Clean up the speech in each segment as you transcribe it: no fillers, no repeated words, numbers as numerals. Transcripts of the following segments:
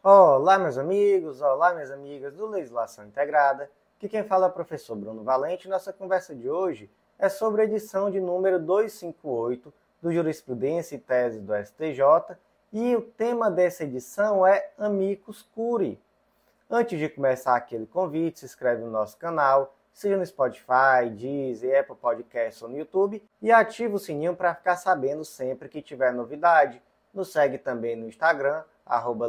Olá, meus amigos, olá, minhas amigas do Legislação Integrada. Aqui quem fala é o professor Bruno Valente. Nossa conversa de hoje é sobre a edição de número 258 do Jurisprudência e Tese do STJ e o tema dessa edição é Amicus Curiae. Antes de começar aquele convite, se inscreve no nosso canal, seja no Spotify, Deezer, Apple Podcasts ou no YouTube e ativa o sininho para ficar sabendo sempre que tiver novidade. Nos segue também no Instagram,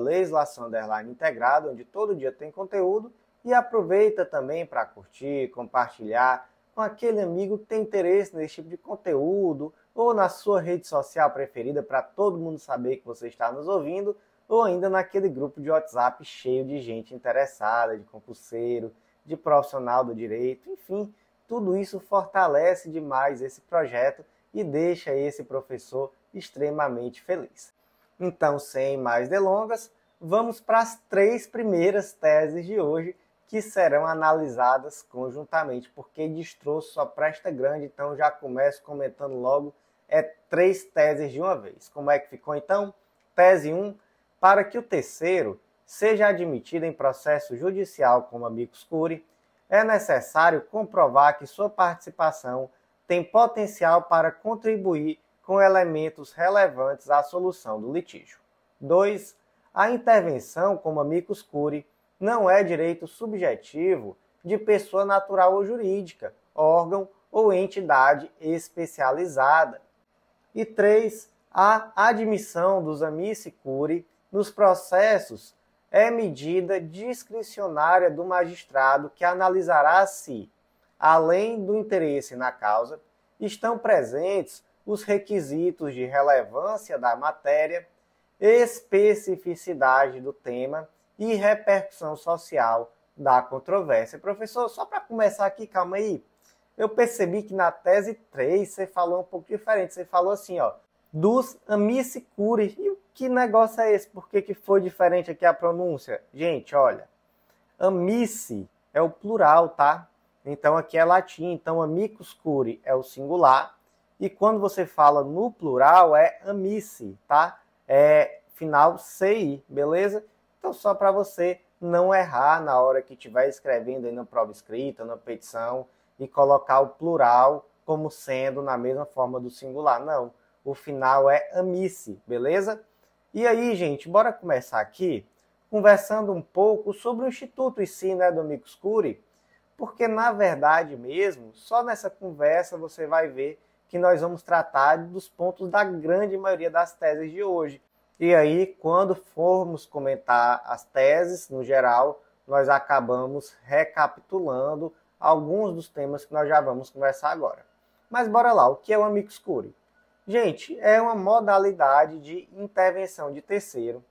@legislação_integrada, onde todo dia tem conteúdo. E aproveita também para curtir, compartilhar com aquele amigo que tem interesse nesse tipo de conteúdo, ou na sua rede social preferida para todo mundo saber que você está nos ouvindo, ou ainda naquele grupo de WhatsApp cheio de gente interessada, de concurseiro, de profissional do direito, enfim, tudo isso fortalece demais esse projeto e deixa esse professor extremamente feliz. Então, sem mais delongas, vamos para as 3 primeiras teses de hoje, que serão analisadas conjuntamente, porque destroço só presta grande, então já começo comentando logo 3 teses de uma vez. Como é que ficou então? Tese 1, para que o terceiro seja admitido em processo judicial como amicus curiae, é necessário comprovar que sua participação tem potencial para contribuir com elementos relevantes à solução do litígio. 2. A intervenção como amicus curiae não é direito subjetivo de pessoa natural ou jurídica, órgão ou entidade especializada. E 3. A admissão dos amici curiae nos processos é medida discricionária do magistrado que analisará se, além do interesse na causa, estão presentes os requisitos de relevância da matéria, especificidade do tema e repercussão social da controvérsia. Professor, só para começar aqui, calma aí, eu percebi que na tese 3 você falou um pouco diferente. Você falou assim, dos amici curiae. E que negócio é esse? Por que foi diferente aqui a pronúncia? Gente, olha, amici é o plural, tá? Então aqui é latim, então amicus curiae é o singular. E quando você fala no plural, é amici, tá? É final CI, beleza? Então, só para você não errar na hora que estiver escrevendo aí na prova escrita, na petição, e colocar o plural como sendo na mesma forma do singular. Não, o final é amici, beleza? E aí, gente, bora começar aqui conversando um pouco sobre o instituto em si, né, do amicus curiae, porque, na verdade mesmo, só nessa conversa você vai ver que nós vamos tratar dos pontos da grande maioria das teses de hoje. E aí, quando formos comentar as teses, no geral, nós acabamos recapitulando alguns dos temas que nós já vamos conversar agora. Mas bora lá, o que é o amicus curiae? Gente, é uma modalidade de intervenção de terceiro.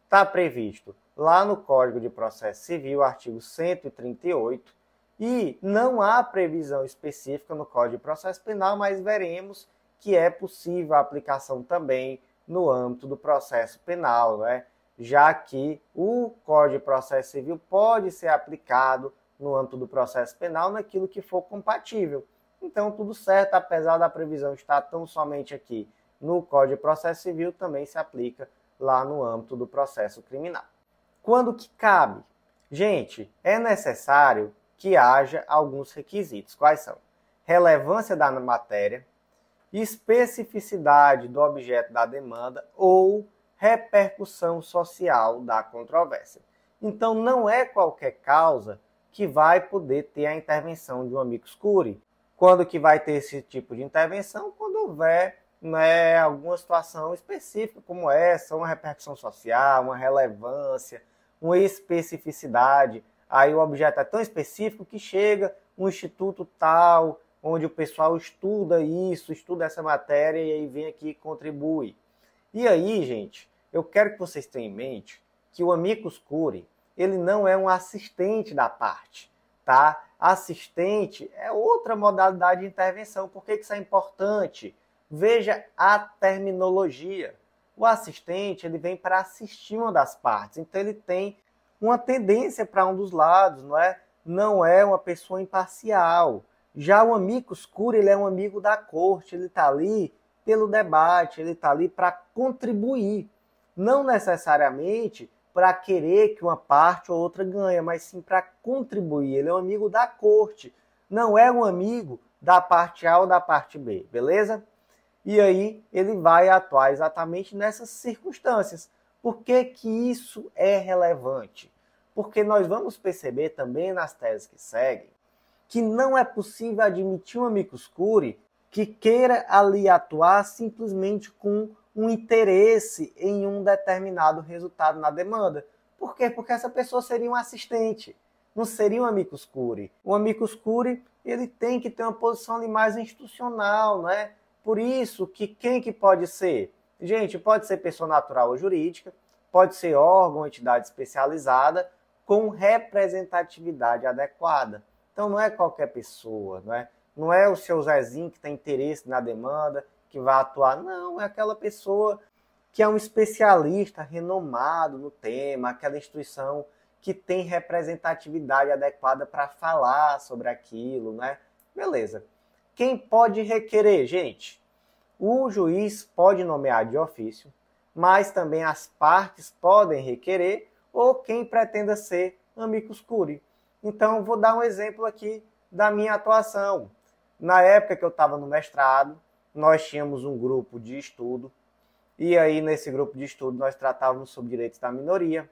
Está previsto lá no Código de Processo Civil, artigo 138, e não há previsão específica no Código de Processo Penal, mas veremos que é possível a aplicação também no âmbito do processo penal, né? Já que o Código de Processo Civil pode ser aplicado no âmbito do processo penal naquilo que for compatível. Então, tudo certo, apesar da previsão estar tão somente aqui no Código de Processo Civil, também se aplica lá no âmbito do processo criminal. Quando que cabe? Gente, é necessário que haja alguns requisitos. Quais são? Relevância da matéria, especificidade do objeto da demanda ou repercussão social da controvérsia. Então, não é qualquer causa que vai poder ter a intervenção de um amicus curiae. Quando que vai ter esse tipo de intervenção? Quando houver, né, alguma situação específica como essa, uma repercussão social, uma relevância, uma especificidade. Aí o objeto é tão específico que chega um instituto tal, onde o pessoal estuda isso, estuda essa matéria e aí vem aqui e contribui. E aí, gente, eu quero que vocês tenham em mente que o amicus curiae, ele não é um assistente da parte, tá? Assistente é outra modalidade de intervenção. Por que isso é importante? Veja a terminologia. O assistente, ele vem para assistir uma das partes, então ele tem uma tendência para um dos lados, não é? Não é uma pessoa imparcial. Já o amicus curiae, ele é um amigo da corte, ele está ali pelo debate, ele está ali para contribuir. Não necessariamente para querer que uma parte ou outra ganhe, mas sim para contribuir. Ele é um amigo da corte, não é um amigo da parte A ou da parte B, beleza? E aí ele vai atuar exatamente nessas circunstâncias. Por que que isso é relevante? Porque nós vamos perceber também nas teses que seguem que não é possível admitir um amicus curiae que queira ali atuar simplesmente com um interesse em um determinado resultado na demanda. Por quê? Porque essa pessoa seria um assistente, não seria um amicus curiae. O amicus curiae, ele tem que ter uma posição ali mais institucional, não é? Por isso que quem que pode ser? Gente, pode ser pessoa natural ou jurídica, pode ser órgão ou entidade especializada com representatividade adequada. Então não é qualquer pessoa, não é o seu Zezinho que tem interesse na demanda, que vai atuar. Não, é aquela pessoa que é um especialista renomado no tema, aquela instituição que tem representatividade adequada para falar sobre aquilo, né? Beleza. Quem pode requerer, gente? O juiz pode nomear de ofício, mas também as partes podem requerer ou quem pretenda ser amicus curiae. Então, vou dar um exemplo aqui da minha atuação. Na época que eu estava no mestrado, nós tínhamos um grupo de estudo, e aí nesse grupo de estudo nós tratávamos sobre direitos da minoria.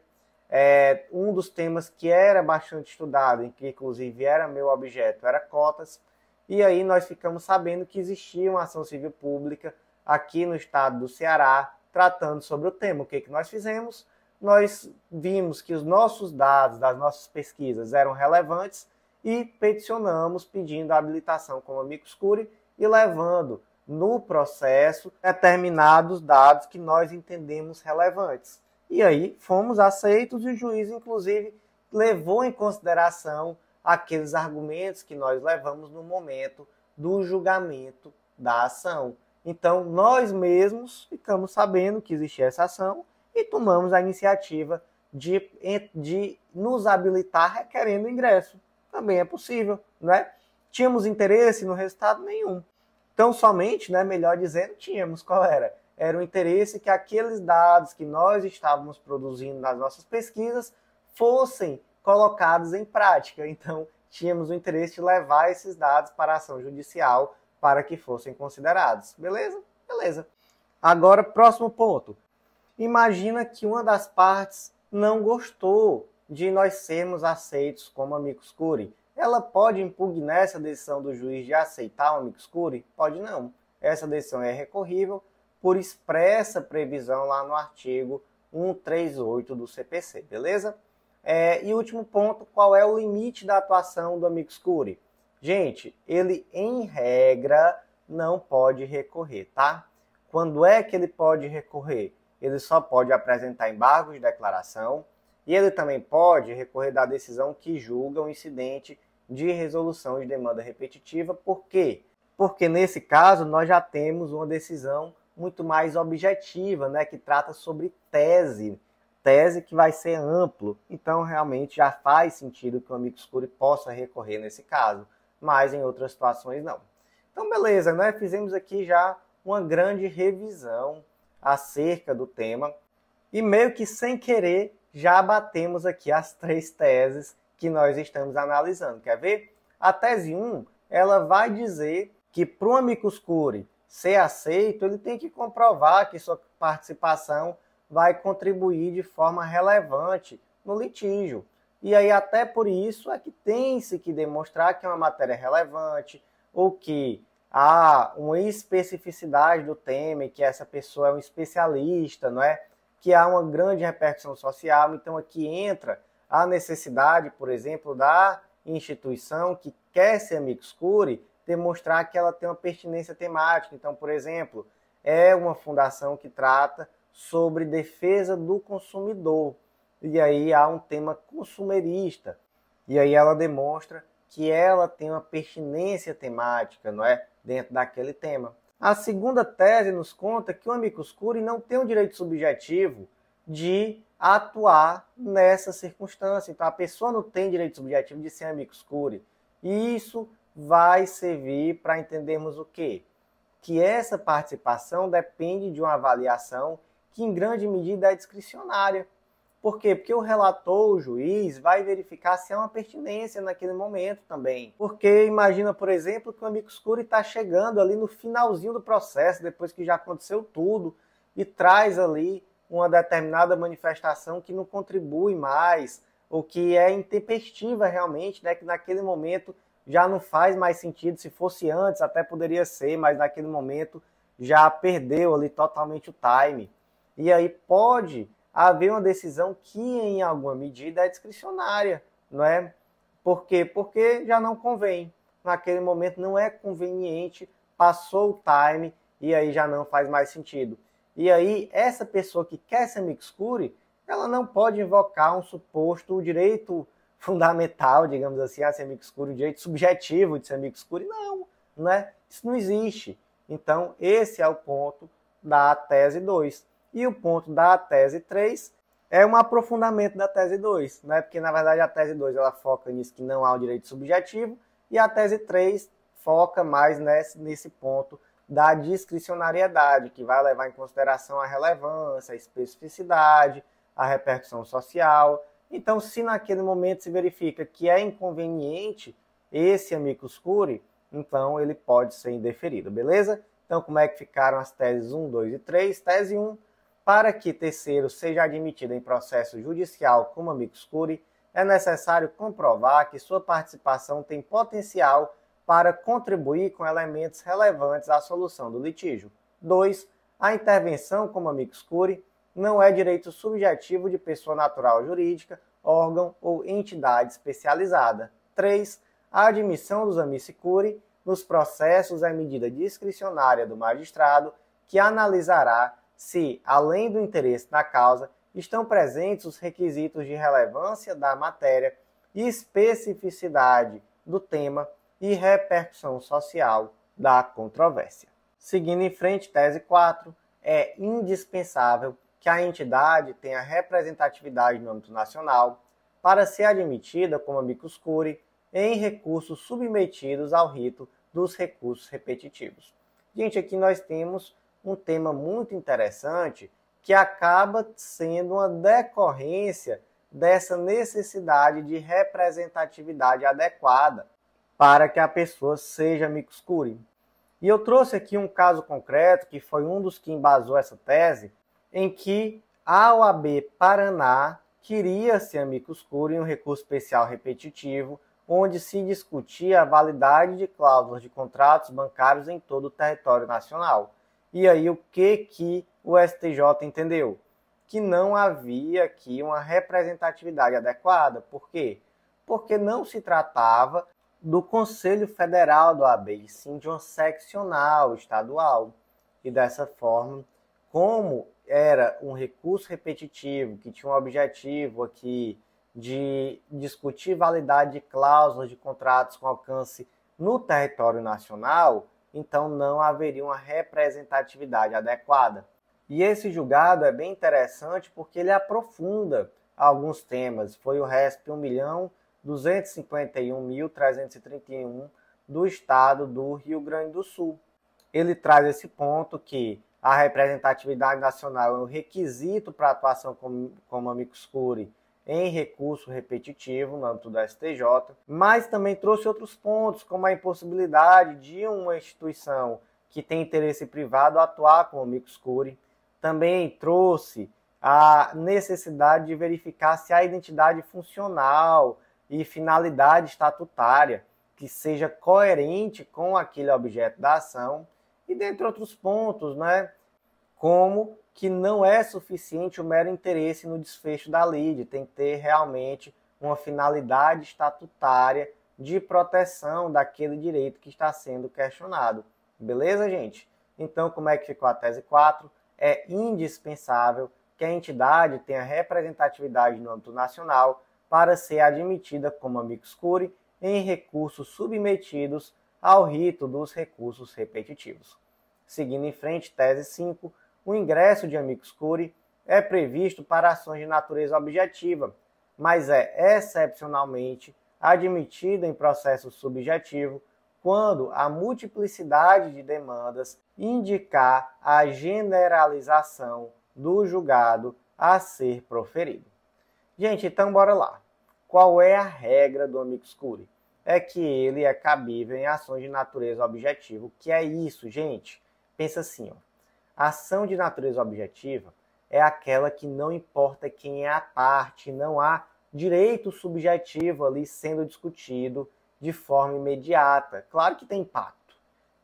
Um dos temas que era bastante estudado, e que inclusive era meu objeto, era cotas, e aí nós ficamos sabendo que existia uma ação civil pública aqui no estado do Ceará, tratando sobre o tema. O que nós fizemos? Nós vimos que os nossos dados das nossas pesquisas eram relevantes e peticionamos pedindo a habilitação como amicus curiae e levando no processo determinados dados que nós entendemos relevantes. E aí fomos aceitos e o juiz, inclusive, levou em consideração aqueles argumentos que nós levamos no momento do julgamento da ação. Então, nós mesmos ficamos sabendo que existia essa ação e tomamos a iniciativa de nos habilitar requerendo ingresso. Também é possível, né? Tínhamos interesse no resultado nenhum. Então, somente, melhor dizendo, tínhamos. Qual era? Era o interesse que aqueles dados que nós estávamos produzindo nas nossas pesquisas fossem colocados em prática. Então, tínhamos o interesse de levar esses dados para a ação judicial para que fossem considerados. Beleza? Beleza. Agora, próximo ponto. Imagina que uma das partes não gostou de nós sermos aceitos como amicus curiae. Ela pode impugnar essa decisão do juiz de aceitar o amicus curiae? Pode não. Essa decisão é recorrível por expressa previsão lá no artigo 138 do CPC, beleza? E último ponto, qual é o limite da atuação do amicus curiae? Gente, ele em regra não pode recorrer, tá? Quando é que ele pode recorrer? Ele só pode apresentar embargo de declaração e ele também pode recorrer da decisão que julga o incidente de resolução de demanda repetitiva. Por quê? Porque nesse caso nós já temos uma decisão muito mais objetiva, que trata sobre tese que vai ser amplo. Então realmente já faz sentido que o amicus curiae possa recorrer nesse caso, mas em outras situações não. Então beleza, fizemos aqui já uma grande revisão acerca do tema e meio que sem querer já batemos aqui as 3 teses que nós estamos analisando. Quer ver? A tese 1, ela vai dizer que para o amicus curiae ser aceito, ele tem que comprovar que sua participação vai contribuir de forma relevante no litígio. E aí até por isso é que tem-se que demonstrar que é uma matéria relevante ou que há uma especificidade do tema, que essa pessoa é um especialista, que há uma grande repercussão social. Então aqui entra a necessidade, por exemplo, da instituição que quer ser amicus curiae, demonstrar que ela tem uma pertinência temática. Então, por exemplo, é uma fundação que trata sobre defesa do consumidor. E aí há um tema consumerista. E aí ela demonstra que ela tem uma pertinência temática, dentro daquele tema. A segunda tese nos conta que o amicus curiae não tem o direito subjetivo de atuar nessa circunstância. Então, a pessoa não tem direito subjetivo de ser amicus curiae. E isso vai servir para entendermos o quê? Que essa participação depende de uma avaliação que, em grande medida, é discricionária. Por quê? Porque o relator, o juiz, vai verificar se há uma pertinência naquele momento também. Porque imagina, por exemplo, que o amicus curiae está chegando ali no finalzinho do processo, depois que já aconteceu tudo, e traz ali uma determinada manifestação que não contribui mais, ou que é intempestiva realmente, né? Que naquele momento já não faz mais sentido. Se fosse antes, até poderia ser, mas naquele momento já perdeu ali totalmente o time. E aí pode haver uma decisão que, em alguma medida, é discricionária, não é? Por quê? Porque já não convém. Naquele momento não é conveniente, passou o time e aí já não faz mais sentido. E aí, essa pessoa que quer ser amicus curiae, ela não pode invocar um suposto direito fundamental, digamos assim, a ser amicus curiae, o direito subjetivo de ser amicus curiae. Não, né? Isso não existe. Então, esse é o ponto da tese 2. E o ponto da tese 3 é um aprofundamento da tese 2, né? Porque, na verdade, a tese 2 ela foca nisso que não há o direito subjetivo, e a tese 3 foca mais nesse ponto da discricionariedade, que vai levar em consideração a relevância, a especificidade, a repercussão social. Então, se naquele momento se verifica que é inconveniente esse amicus curiae, então ele pode ser indeferido, beleza? Então, como é que ficaram as teses 1, 2 e 3? Tese 1, para que terceiro seja admitido em processo judicial como amicus curiae, é necessário comprovar que sua participação tem potencial para contribuir com elementos relevantes à solução do litígio. 2. A intervenção como amicus curiae não é direito subjetivo de pessoa natural ou jurídica, órgão ou entidade especializada. 3. A admissão dos amici curiae nos processos é medida discricionária do magistrado, que analisará se, além do interesse na causa, estão presentes os requisitos de relevância da matéria, especificidade do tema e repercussão social da controvérsia. Seguindo em frente, tese 4, é indispensável que a entidade tenha representatividade no âmbito nacional para ser admitida como amicus curiae em recursos submetidos ao rito dos recursos repetitivos. Gente, aqui nós temos um tema muito interessante que acaba sendo uma decorrência dessa necessidade de representatividade adequada para que a pessoa seja amicus curiae. E eu trouxe aqui um caso concreto, que foi um dos que embasou essa tese, em que a OAB Paraná queria ser amicus curiae em um recurso especial repetitivo, onde se discutia a validade de cláusulas de contratos bancários em todo o território nacional. E aí o que o STJ entendeu? Que não havia aqui uma representatividade adequada. Por quê? Porque não se tratava do Conselho Federal da OAB, e sim de uma seccional estadual. E dessa forma, como era um recurso repetitivo, que tinha um objetivo aqui de discutir validade de cláusulas de contratos com alcance no território nacional, então não haveria uma representatividade adequada. E esse julgado é bem interessante porque ele aprofunda alguns temas. Foi o RESP 1.251.331 do estado do Rio Grande do Sul. Ele traz esse ponto que a representatividade nacional é um requisito para a atuação como amicus curiae em recurso repetitivo no âmbito do STJ, mas também trouxe outros pontos, como a impossibilidade de uma instituição que tem interesse privado atuar como amicus curiae. Também trouxe a necessidade de verificar se há identidade funcional e finalidade estatutária que seja coerente com aquele objeto da ação, e dentre outros pontos, né, como que não é suficiente o mero interesse no desfecho da lide, tem que ter realmente uma finalidade estatutária de proteção daquele direito que está sendo questionado. Beleza, gente? Então, como é que ficou a tese 4? É indispensável que a entidade tenha representatividade no âmbito nacional para ser admitida como amicus curiae em recursos submetidos ao rito dos recursos repetitivos. Seguindo em frente, tese 5, o ingresso de amicus curiae é previsto para ações de natureza objetiva, mas é excepcionalmente admitido em processo subjetivo quando a multiplicidade de demandas indicar a generalização do julgado a ser proferido. Gente, então bora lá. Qual é a regra do amicus curiae? É que ele é cabível em ações de natureza objetiva. O que é isso, gente? Pensa assim, ó. A ação de natureza objetiva é aquela que não importa quem é a parte, não há direito subjetivo ali sendo discutido de forma imediata. Claro que tem impacto,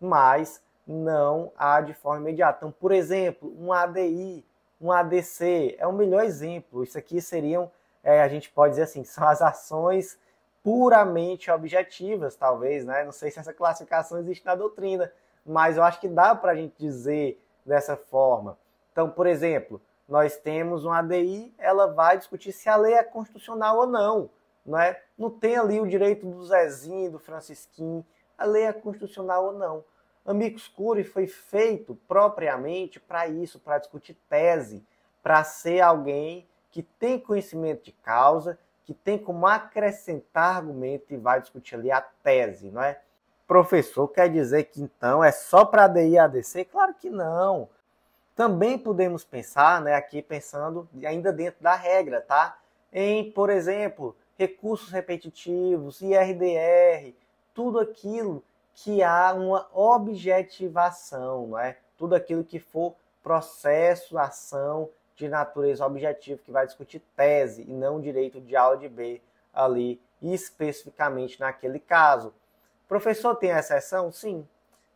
mas não há de forma imediata. Então, por exemplo, um ADI, um ADC é o melhor exemplo. Isso aqui seriam, a gente pode dizer assim, são as ações puramente objetivas, talvez, né? Não sei se essa classificação existe na doutrina, mas eu acho que dá para a gente dizer dessa forma. Então, por exemplo, nós temos uma ADI, ela vai discutir se a lei é constitucional ou não. Não é? Não tem ali o direito do Zezinho, do Francisquinho, a lei é constitucional ou não. Amicus curiae foi feito propriamente para isso, para discutir tese, para ser alguém que tem conhecimento de causa, que tem como acrescentar argumento e vai discutir ali a tese, não é? Professor, quer dizer que então é só para ADI e ADC? Claro que não. Também podemos pensar, né, aqui pensando ainda dentro da regra, tá? Em, por exemplo, recursos repetitivos, IRDR, tudo aquilo que há uma objetivação, não é? Tudo aquilo que for processo, ação de natureza objetiva, que vai discutir tese e não direito de A ou de B ali, especificamente naquele caso. Professor, tem exceção? Sim.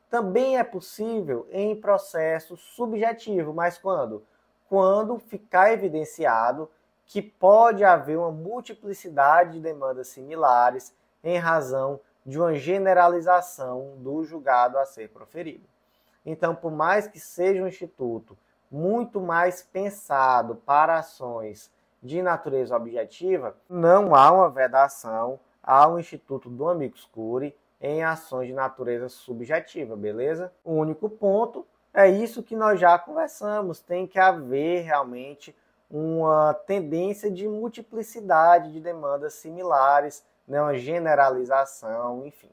Também é possível em processo subjetivo, mas quando? Quando ficar evidenciado que pode haver uma multiplicidade de demandas similares em razão de uma generalização do julgado a ser proferido. Então, por mais que seja um instituto muito mais pensado para ações de natureza objetiva, não há uma vedação ao instituto do amicus curiae em ações de natureza subjetiva, beleza? O único ponto é isso que nós já conversamos, tem que haver realmente uma tendência de multiplicidade de demandas similares, né, uma generalização, enfim.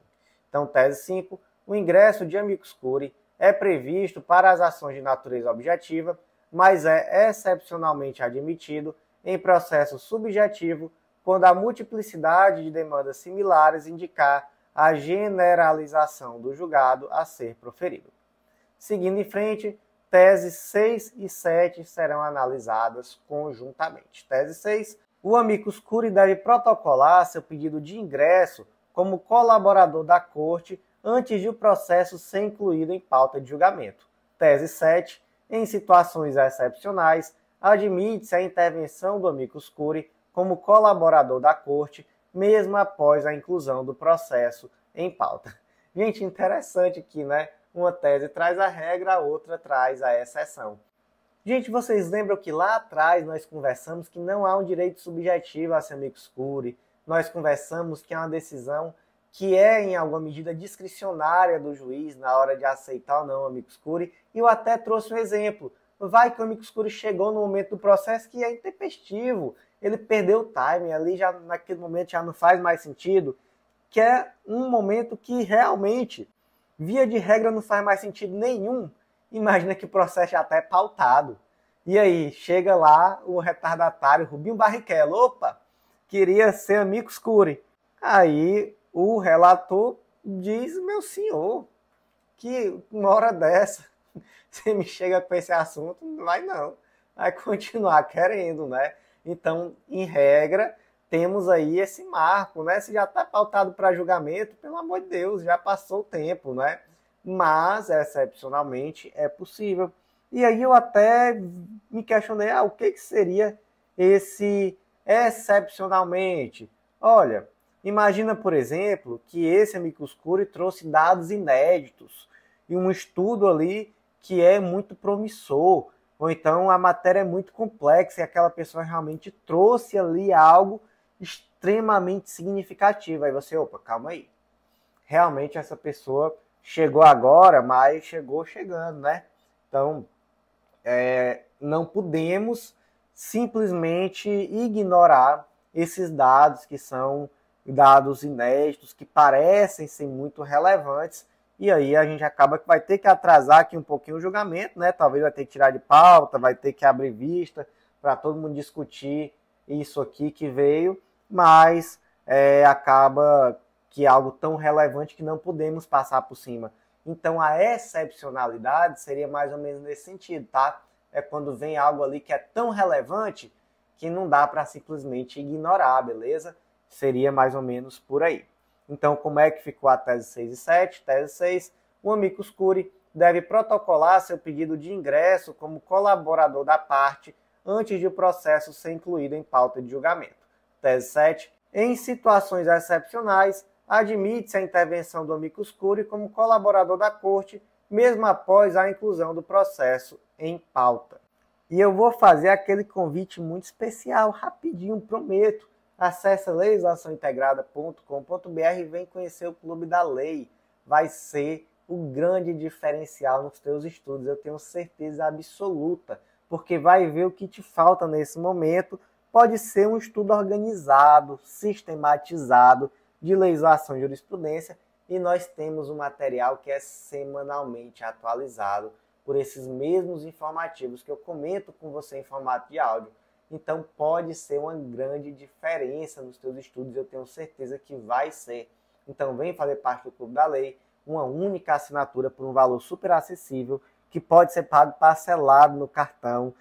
Então, tese 5, o ingresso de amicus curiae é previsto para as ações de natureza objetiva, mas é excepcionalmente admitido em processo subjetivo quando a multiplicidade de demandas similares indicar a generalização do julgado a ser proferido. Seguindo em frente, teses 6 e 7 serão analisadas conjuntamente. Tese 6. O amicus curiae deve protocolar seu pedido de ingresso como colaborador da Corte antes de o processo ser incluído em pauta de julgamento. Tese 7. Em situações excepcionais, admite-se a intervenção do amicus curiae como colaborador da Corte, mesmo após a inclusão do processo em pauta. Gente, interessante aqui, né? Uma tese traz a regra, a outra traz a exceção. Gente, vocês lembram que lá atrás nós conversamos que não há um direito subjetivo a ser amicus curiae, nós conversamos que é uma decisão que é, em alguma medida, discricionária do juiz na hora de aceitar ou não o amicus curiae, e eu até trouxe um exemplo. Vai que o amicus curiae chegou no momento do processo que é intempestivo, ele perdeu o timing, ali já naquele momento já não faz mais sentido, que é um momento que realmente, via de regra, não faz mais sentido nenhum. Imagina que o processo já está pautado. E aí, chega lá o retardatário Rubinho Barrichello, opa, queria ser amicus curiae. Aí o relator diz, meu senhor, que uma hora dessa, você me chega com esse assunto, não vai não. Vai continuar querendo, né? Então, em regra, temos aí esse marco, né? Se já está pautado para julgamento, pelo amor de Deus, já passou o tempo, né? Mas, excepcionalmente, é possível. E aí eu até me questionei, o que seria esse excepcionalmente? Olha, imagina, por exemplo, que esse amicus curiae trouxe dados inéditos e um estudo ali que é muito promissor, ou então a matéria é muito complexa e aquela pessoa realmente trouxe ali algo extremamente significativo. Aí você, opa, calma aí. Realmente essa pessoa chegou agora, mas chegou chegando, né? Então, não podemos simplesmente ignorar esses dados que são dados inéditos, que parecem ser muito relevantes, e aí a gente acaba que vai ter que atrasar aqui um pouquinho o julgamento, né? Talvez vai ter que tirar de pauta, vai ter que abrir vista para todo mundo discutir isso aqui que veio, mas acaba que é algo tão relevante que não podemos passar por cima. Então, a excepcionalidade seria mais ou menos nesse sentido, tá? É quando vem algo ali que é tão relevante que não dá para simplesmente ignorar, beleza? Seria mais ou menos por aí. Então, como é que ficou a tese 6 e 7? Tese 6, o amicus curiae deve protocolar seu pedido de ingresso como colaborador da parte antes de o processo ser incluído em pauta de julgamento. Tese 7, em situações excepcionais, admite-se a intervenção do amicus curiae como colaborador da corte, mesmo após a inclusão do processo em pauta. E eu vou fazer aquele convite muito especial, rapidinho, prometo. Acesse legislaçãointegrada.com.br e vem conhecer o Clube da Lei. Vai ser o grande diferencial nos teus estudos, eu tenho certeza absoluta, porque vai ver o que te falta nesse momento. Pode ser um estudo organizado, sistematizado, de legislação e jurisprudência, e nós temos um material que é semanalmente atualizado por esses mesmos informativos que eu comento com você em formato de áudio. Então pode ser uma grande diferença nos teus estudos, eu tenho certeza que vai ser. Então vem fazer parte do Clube da Lei, uma única assinatura por um valor super acessível, que pode ser pago parcelado no cartão.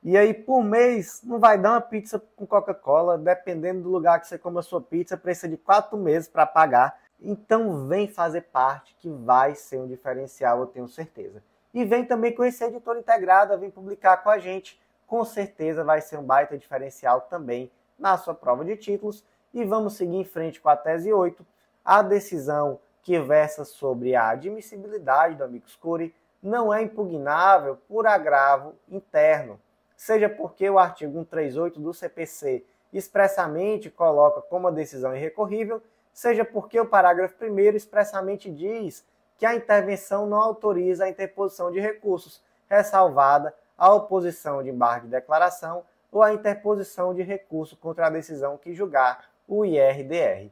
E aí, por mês, não vai dar uma pizza com Coca-Cola, dependendo do lugar que você come a sua pizza, precisa de 4 meses para pagar. Então vem fazer parte, que vai ser um diferencial, eu tenho certeza. E vem também conhecer a Editora Integrada, vem publicar com a gente. Com certeza vai ser um baita diferencial também na sua prova de títulos. E vamos seguir em frente com a tese 8, a decisão que versa sobre a admissibilidade do amicus curiae não é impugnável por agravo interno, seja porque o artigo 138 do CPC expressamente coloca como a decisão irrecorrível, seja porque o parágrafo 1º expressamente diz que a intervenção não autoriza a interposição de recursos, ressalvada a oposição de embargo de declaração ou a interposição de recurso contra a decisão que julgar o IRDR.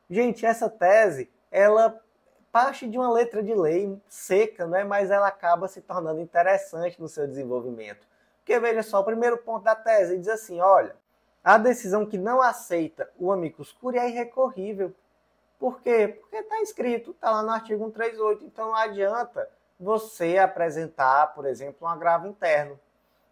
Gente, essa tese, ela parte de uma letra de lei seca, né? Mas ela acaba se tornando interessante no seu desenvolvimento. Porque veja só, o primeiro ponto da tese diz assim, olha, a decisão que não aceita o amicus curiae é irrecorrível. Por quê? Porque está escrito, está lá no artigo 138, então não adianta você apresentar, por exemplo, um agravo interno.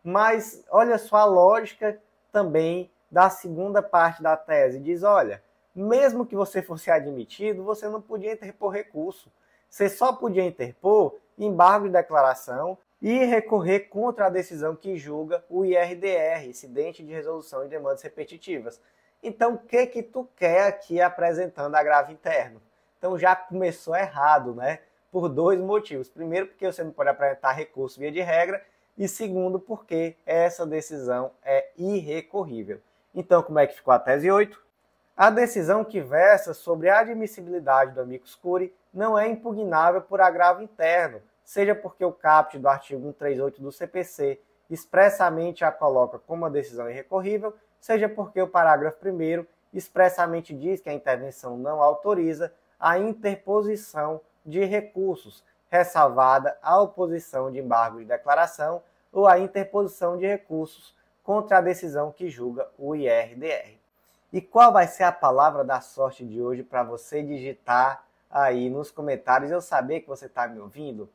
Mas olha só a lógica também da segunda parte da tese, diz, olha, mesmo que você fosse admitido, você não podia interpor recurso. Você só podia interpor embargo de declaração e recorrer contra a decisão que julga o IRDR, Incidente de Resolução de Demandas Repetitivas. Então, o que tu quer aqui apresentando agravo interno? Então, já começou errado, né? Por 2 motivos. Primeiro, porque você não pode apresentar recurso via de regra. E segundo, porque essa decisão é irrecorrível. Então, como é que ficou a tese 8? A decisão que versa sobre a admissibilidade do amicus curiae não é impugnável por agravo interno, seja porque o caput do artigo 138 do CPC expressamente a coloca como a decisão irrecorrível, seja porque o parágrafo 1º expressamente diz que a intervenção não autoriza a interposição de recursos, ressalvada a oposição de embargo de declaração ou a interposição de recursos contra a decisão que julga o IRDR. E qual vai ser a palavra da sorte de hoje para você digitar aí nos comentários e eu saber que você está me ouvindo?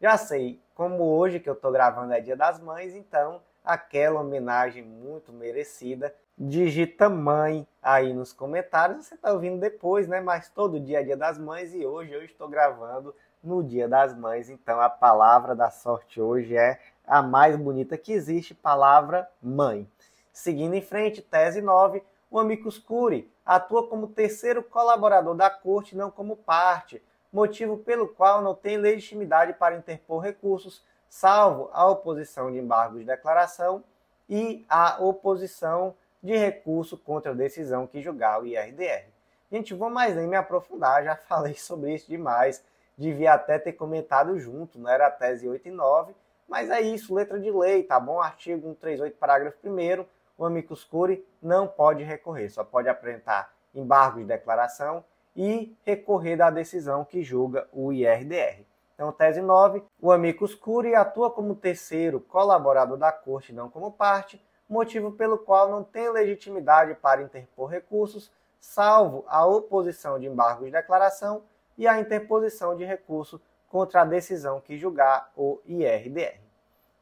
Já sei, como hoje que eu estou gravando é Dia das Mães, então aquela homenagem muito merecida, digita mãe aí nos comentários. Você está ouvindo depois, né? Mas todo dia é Dia das Mães e hoje eu estou gravando no Dia das Mães. Então a palavra da sorte hoje é a mais bonita que existe, palavra mãe. Seguindo em frente, tese 9, o amicus curiae atua como terceiro colaborador da corte, não como parte, motivo pelo qual não tem legitimidade para interpor recursos, salvo a oposição de embargo de declaração e a oposição de recurso contra a decisão que julgar o IRDR. Gente, vou mais nem me aprofundar, já falei sobre isso demais, devia até ter comentado junto, não era a tese 8 e 9, mas é isso, letra de lei, tá bom? Artigo 138, parágrafo 1º, o amicus curiae não pode recorrer, só pode apresentar embargo de declaração e recorrer da decisão que julga o IRDR. Então, tese 9, o amicus curiae atua como terceiro colaborador da corte, não como parte, motivo pelo qual não tem legitimidade para interpor recursos, salvo a oposição de embargos de declaração e a interposição de recurso contra a decisão que julgar o IRDR.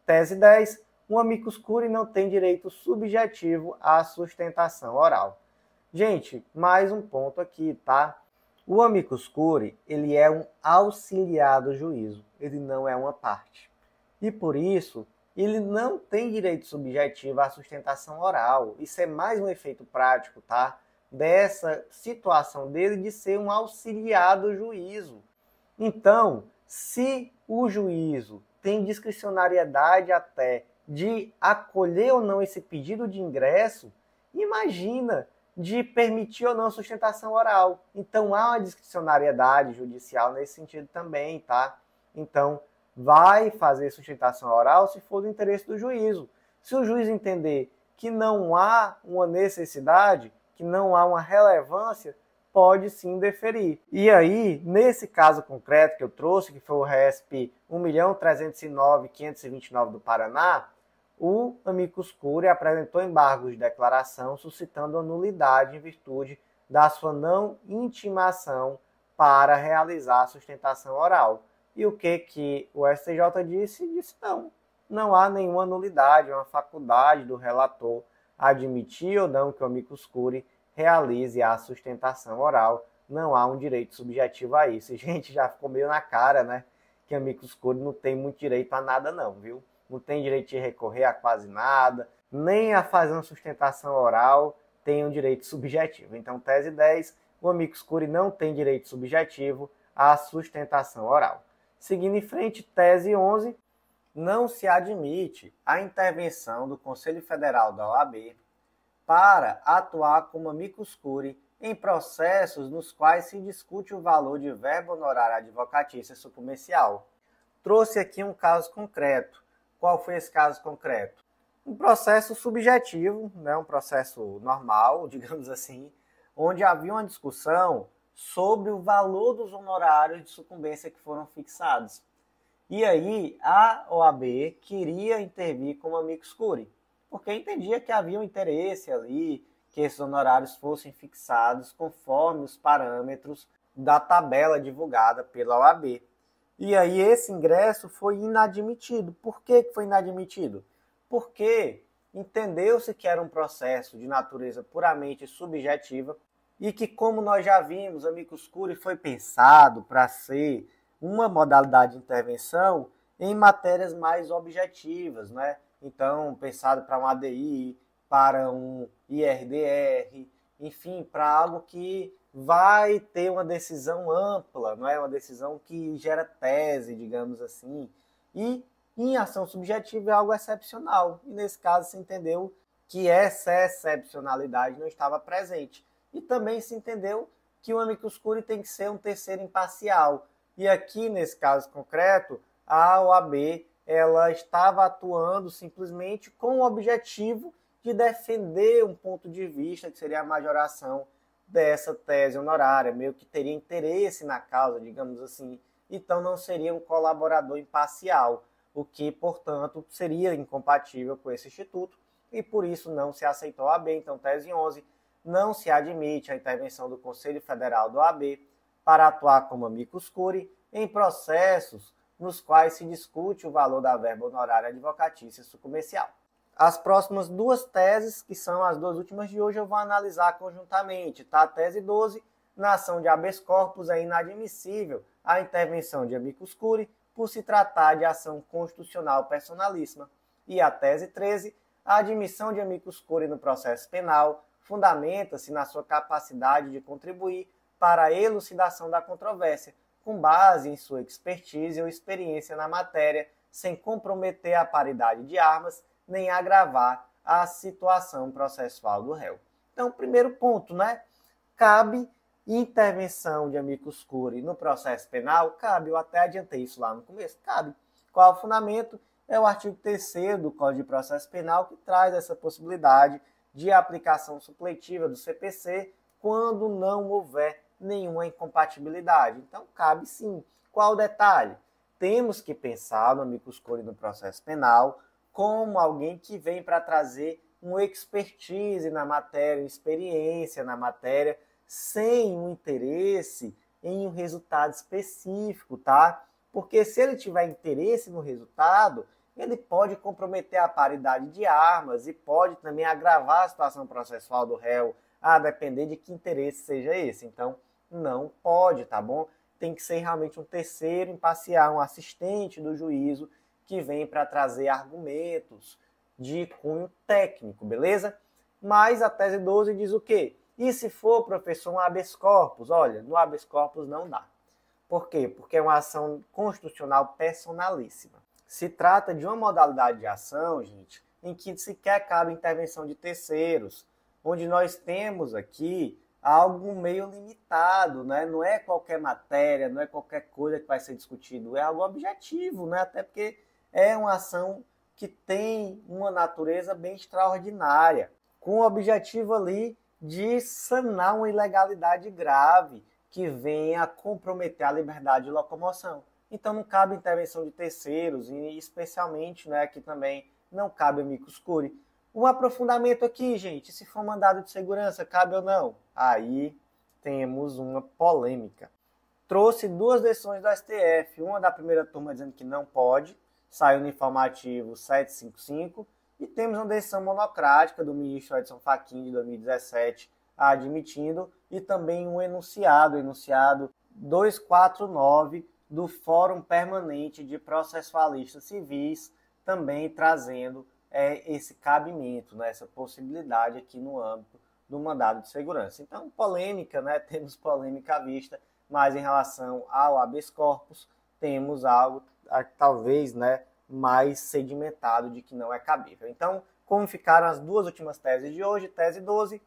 Tese 10. Um amicus curiae não tem direito subjetivo à sustentação oral. Gente, mais um ponto aqui, tá? O amicus curiae, ele é um auxiliar do juízo, ele não é uma parte. E por isso, ele não tem direito subjetivo à sustentação oral. Isso é mais um efeito prático, tá? Dessa situação dele de ser um auxiliar do juízo. Então, se o juízo tem discricionariedade até de acolher ou não esse pedido de ingresso, imagina de permitir ou não sustentação oral. Então, há uma discricionariedade judicial nesse sentido também, tá? Então, vai fazer sustentação oral se for do interesse do juízo. Se o juiz entender que não há uma necessidade, que não há uma relevância, pode sim deferir. E aí, nesse caso concreto que eu trouxe, que foi o RESP 1.309.529 do Paraná, o amicus curiae apresentou embargos de declaração, suscitando a nulidade em virtude da sua não intimação para realizar a sustentação oral. E o que o STJ disse? Disse não há nenhuma nulidade, é uma faculdade do relator admitir ou não que o amicus curiae realize a sustentação oral, não há um direito subjetivo a isso. E, gente, já ficou meio na cara, né, que amicus curiae não tem muito direito a nada não, viu? Não tem direito de recorrer a quase nada, nem a fazer uma sustentação oral tem um direito subjetivo. Então, tese 10, o amicus curiae não tem direito subjetivo à sustentação oral. Seguindo em frente, tese 11, não se admite a intervenção do Conselho Federal da OAB para atuar como amicus curiae em processos nos quais se discute o valor de verba honorária advocatícia sucumbencial. Trouxe aqui um caso concreto. Qual foi esse caso concreto? Um processo subjetivo, né, um processo normal, digamos assim, onde havia uma discussão sobre o valor dos honorários de sucumbência que foram fixados. E aí a OAB queria intervir como amicus curiae, porque entendia que havia um interesse ali que esses honorários fossem fixados conforme os parâmetros da tabela divulgada pela OAB. E aí esse ingresso foi inadmitido. Por que foi inadmitido? Porque entendeu-se que era um processo de natureza puramente subjetiva e que, como nós já vimos, o amicus curiae foi pensado para ser uma modalidade de intervenção em matérias mais objetivas, né? Então, pensado para um ADI, para um IRDR, enfim, para algo que vai ter uma decisão ampla, não é? Uma decisão que gera tese, digamos assim. E em ação subjetiva é algo excepcional. E nesse caso se entendeu que essa excepcionalidade não estava presente. E também se entendeu que o amicus curiae tem que ser um terceiro imparcial. E aqui, nesse caso concreto, a OAB ela estava atuando simplesmente com o objetivo de defender um ponto de vista, que seria a majoração dessa tese honorária, meio que teria interesse na causa, digamos assim, então não seria um colaborador imparcial, o que, portanto, seria incompatível com esse instituto, e por isso não se aceitou a OAB. Então, tese 11, não se admite a intervenção do Conselho Federal da OAB para atuar como amicus curiae em processos nos quais se discute o valor da verba honorária advocatícia sucumbencial. As próximas duas teses, que são as duas últimas de hoje, eu vou analisar conjuntamente. Tá? A tese 12, na ação de habeas corpus é inadmissível a intervenção de amicus curiae por se tratar de ação constitucional personalíssima. E a tese 13, a admissão de amicus curiae no processo penal fundamenta-se na sua capacidade de contribuir para a elucidação da controvérsia, com base em sua expertise ou experiência na matéria, sem comprometer a paridade de armas, nem agravar a situação processual do réu. Então, primeiro ponto, né? Cabe intervenção de amicus curiae no processo penal? Cabe, eu até adiantei isso lá no começo, cabe. Qual o fundamento? É o artigo 3º do Código de Processo Penal, que traz essa possibilidade de aplicação supletiva do CPC quando não houver nenhuma incompatibilidade. Então, cabe sim. Qual o detalhe? Temos que pensar no amicus curiae no processo penal como alguém que vem para trazer uma expertise na matéria, uma experiência na matéria, sem um interesse em um resultado específico, tá? Porque se ele tiver interesse no resultado, ele pode comprometer a paridade de armas e pode também agravar a situação processual do réu, a depender de que interesse seja esse. Então, não pode, tá bom? Tem que ser realmente um terceiro imparcial, um assistente do juízo que vem para trazer argumentos de cunho técnico, beleza? Mas a tese 12 diz o quê? E se for, professor, um habeas corpus? Olha, no habeas corpus não dá. Por quê? Porque é uma ação constitucional personalíssima. Se trata de uma modalidade de ação, gente, em que sequer cabe intervenção de terceiros, onde nós temos aqui algo meio limitado, né? Não é qualquer matéria, não é qualquer coisa que vai ser discutido, é algo objetivo, né? Até porque é uma ação que tem uma natureza bem extraordinária, com o objetivo ali de sanar uma ilegalidade grave que venha a comprometer a liberdade de locomoção. Então não cabe intervenção de terceiros e especialmente, né, que também não cabe amicus curiae. Um aprofundamento aqui, gente, se for mandado de segurança, cabe ou não? Aí temos uma polêmica. Trouxe duas decisões do STF, uma da primeira turma dizendo que não pode, saiu no informativo 755, e temos uma decisão monocrática do ministro Edson Fachin de 2017, admitindo, e também um enunciado 249 do Fórum Permanente de Processualistas Civis, também trazendo esse cabimento, né, essa possibilidade aqui no âmbito do mandado de segurança. Então, polêmica, né, temos polêmica à vista, mas em relação ao habeas corpus, temos algo talvez, né, mais sedimentado de que não é cabível. Então, como ficaram as duas últimas teses de hoje, tese 12,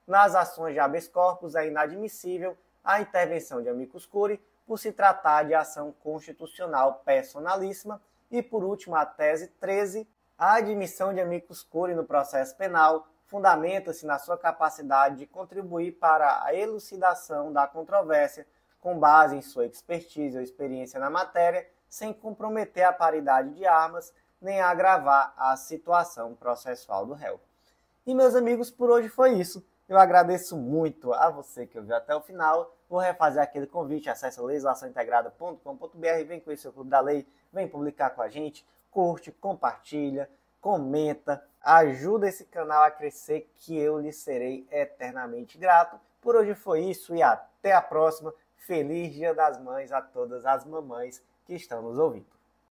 nas ações de habeas corpus é inadmissível a intervenção de amicus curiae por se tratar de ação constitucional personalíssima. E, por último, a tese 13, a admissão de amicus curiae no processo penal fundamenta-se na sua capacidade de contribuir para a elucidação da controvérsia com base em sua expertise ou experiência na matéria, sem comprometer a paridade de armas nem agravar a situação processual do réu. E, meus amigos, por hoje foi isso. Eu agradeço muito a você que ouviu até o final. Vou refazer aquele convite, acesse legislaçãointegrada.com.br, vem conhecer o Clube da Lei, vem publicar com a gente, curte, compartilha, comenta, ajuda esse canal a crescer que eu lhe serei eternamente grato. Por hoje foi isso e até a próxima. Feliz Dia das Mães a todas as mamães que estão nos ouvindo.